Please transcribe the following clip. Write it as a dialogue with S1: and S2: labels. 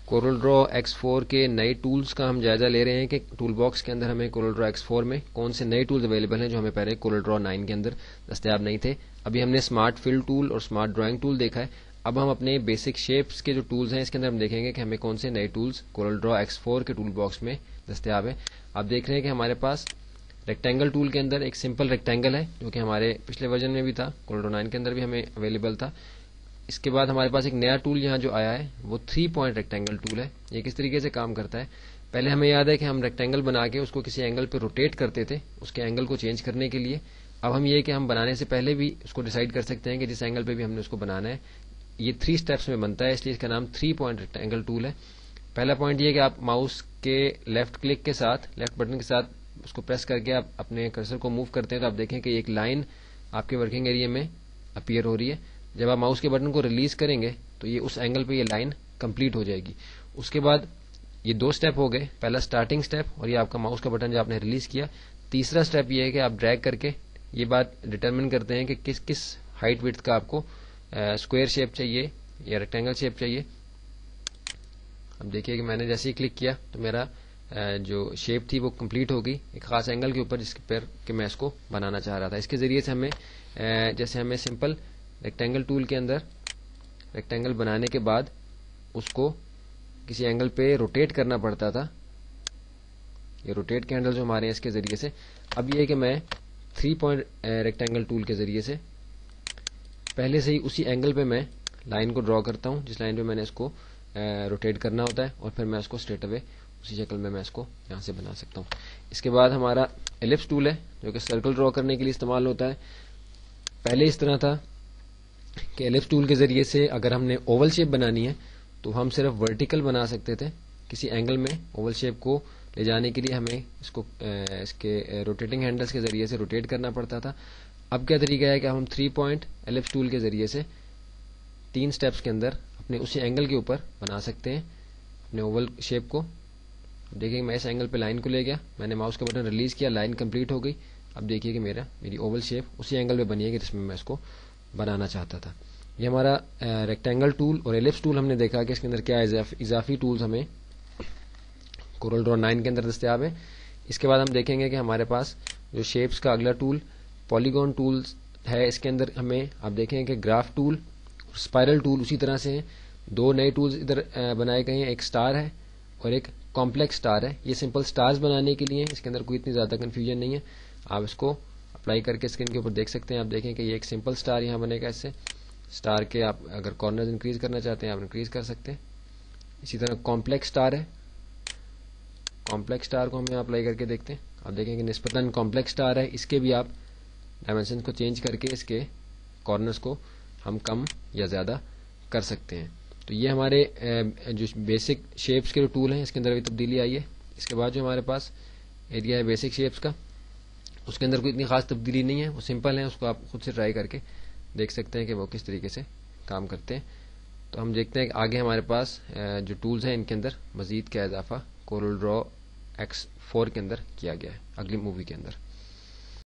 S1: Corel ڈرا X4 کے نئے tools کا ہم جائزہ لے رہے ہیں کہ ٹول باکس کے اندر ہمیں کورل ڈرا X4 میں کون سے نئے ٹولز اویلیبل ہیں جو ہمیں پہلے کورل ڈرا 9 کے اندر دستیاب نہیں تھے. ابھی ہم نے اسمارٹ فل ٹول اور اسمارٹ ڈرائنگ ٹول دیکھا ہے. اب ہم اپنے بیسک شیپس کے جو ٹولز ہیں اس کے اندر ہم دیکھیں گے کہ ہمیں کون سے نئے ٹولز کورل ڈرا X4 کے ٹول باکس میں دستیاب ہیں. آپ دیکھ رہے ہیں کہ ہمارے پاس ریکٹینگل ٹول کے اندر ایک سمپل ریکٹینگل ہے جو کہ ہمارے پچھلے ورژن میں بھی تھا, کورل ڈرا 9 کے اندر بھی ہمیں اویلیبل تھا. اس کے بعد ہمارے پاس ایک نیا ٹول یہاں جو آیا ہے وہ 3 پوائنٹ ریکٹینگل ٹول ہے. یہ کس طریقے سے کام کرتا ہے, پہلے ہمیں یاد ہے کہ ہم ریکٹینگل بنا کے اس کو کسی اینگل پہ روٹیٹ کرتے تھے اس کے اینگل کو چینج کرنے کے لیے. اب ہم یہ کہ ہم بنانے سے پہلے بھی اس کو ڈیسائیڈ کر سکتے ہیں کہ جس اینگل پہ بھی ہم نے اس کو بنانا ہے. یہ 3 سٹیپس میں بنتا ہے, اس لیے اس کا نام 3 پوائنٹ ریکٹینگل ٹول ہے. پہلا پوائنٹ یہ کہ آپ ماؤس کے لیفٹ کلک کے ساتھ, لیفٹ بٹن کے ساتھ اس کو پریس کر کے آپ اپنے کرسر کو موو کرتے ہیں تو آپ دیکھیں کہ ایک لائن آپ کے ورکنگ ایریا میں اپیئر ہو رہی ہے. جب آپ ماؤس کے بٹن کو ریلیز کریں گے تو یہ اس اینگل پہ یہ لائن کمپلیٹ ہو جائے گی. اس کے بعد یہ 2 سٹیپ ہو گئے, پہلا اسٹارٹنگ سٹیپ اور یہ آپ کا ماؤس کا بٹن جو آپ نے ریلیز کیا. تیسرا سٹیپ یہ ہے کہ آپ ڈریگ کر کے یہ بات ڈٹرمن کرتے ہیں کہ کس ہائٹ وڈتھ کا آپ کو اسکوئر شیپ چاہیے یا ریکٹینگل شیپ چاہیے. اب دیکھیے کہ میں نے جیسے ہی کلک کیا تو میرا جو شیپ تھی وہ کمپلیٹ ہو گئی ایک خاص اینگل کے اوپر جس پر کہ میں اس کو بنانا چاہ رہا تھا. اس کے ذریعے سے ہمیں جیسے ہمیں سمپل ریکٹینگل ٹول کے اندر ریکٹینگل بنانے کے بعد اس کو کسی اینگل پہ روٹیٹ کرنا پڑتا تھا, یہ روٹیٹ کے ہینڈل جو ہمارے ہیں اس کے ذریعے سے. اب یہ کہ میں 3 پوائنٹ ریکٹینگل ٹول کے ذریعے سے پہلے سے ہی اسی اینگل پہ میں لائن کو ڈرا کرتا ہوں جس لائن پہ میں نے اس کو روٹیٹ کرنا ہوتا ہے, اور پھر میں اس کو اسٹریٹ اوے اسی شکل میں اس کو یہاں سے بنا سکتا ہوں. اس کے بعد ہمارا ایلپس ٹول ہے جو کہ سرکل ڈرا کرنے کے لیے استعمال ہوتا ہے. پہلے اس طرح تھا کہ ایلپس ٹول کے ذریعے سے اگر ہم نے اوول شیپ بنانی ہے تو ہم صرف ورٹیکل بنا سکتے تھے. کسی اینگل میں اوول شیپ کو لے جانے کے لیے ہمیں اس کے روٹیٹنگ ہینڈلز کے ذریعے سے روٹیٹ کرنا پڑتا تھا. اب کیا طریقہ ہے کہ ہم 3 پوائنٹ ایلپس ٹول کے ذریعے سے 3 سٹیپس کے اندر اپنے اسی اینگل کے اوپر بنا سکتے ہیں اپنے اوول شیپ کو. دیکھیں میں اس اینگل پہ لائن کو لے گیا, میں نے ماؤس کا بٹن ریلیز کیا, لائن کمپلیٹ ہو گئی. اب دیکھیے کہ میری اوول شیپ اسی اینگل پہ بنی ہے کہ جس میں اس کو بنانا چاہتا تھا. یہ ہمارا ریکٹینگل ٹول اور ایلپس ٹول ہم نے دیکھا کہ اس کے اندر کیا اضافی ٹولز ہمیں کورل ڈرا 9 کے اندر دستیاب ہیں. اس کے بعد ہم دیکھیں گے کہ ہمارے پاس جو شیپس کا اگلا ٹول پالیگون ٹولز ہے, اس کے اندر ہمیں آپ دیکھیں کہ گراف ٹول اور اسپائرل ٹول اسی طرح سے ہیں. 2 نئے ٹولز ادھر بنائے گئے ہیں, ایک سٹار ہے اور ایک کمپلیکس سٹار ہے. یہ سمپل سٹارز بنانے کے لیے, اس کے اندر کوئی اتنی زیادہ کنفیوژن نہیں ہے. آپ اس کو اپلائی کر کے اسکرین کے اوپر دیکھ سکتے ہیں. آپ دیکھیں کہ یہ ایک سمپل سٹار یہاں بنے گا. اس سے سٹار کے آپ اگر کارنرز انکریز کرنا چاہتے ہیں آپ انکریز کر سکتے ہیں. اسی طرح کمپلیکس سٹار ہے, کمپلیکس سٹار کو ہم یہاں اپلائی کر کے دیکھتے ہیں. آپ دیکھیں کہ نسبتاً کمپلیکس سٹار ہے, اس کے بھی آپ ڈائمینشن کو چینج کر کے اس کے کارنرز کو ہم کم یا زیادہ کر سکتے ہیں. تو یہ ہمارے جو بیسک شیپس کے جو ٹول ہیں اس کے اندر بھی تبدیلی آئی ہے. اس کے بعد جو ہمارے پاس ایریا ہے بیسک شیپس کا, اس کے اندر کوئی اتنی خاص تبدیلی نہیں ہے, وہ سمپل ہیں. اس کو آپ خود سے ٹرائی کر کے دیکھ سکتے ہیں کہ وہ کس طریقے سے کام کرتے ہیں. تو ہم دیکھتے ہیں کہ آگے ہمارے پاس جو ٹولز ہیں ان کے اندر مزید کیا اضافہ کورل ڈرا X4 کے اندر کیا گیا ہے اگلی مووی کے اندر.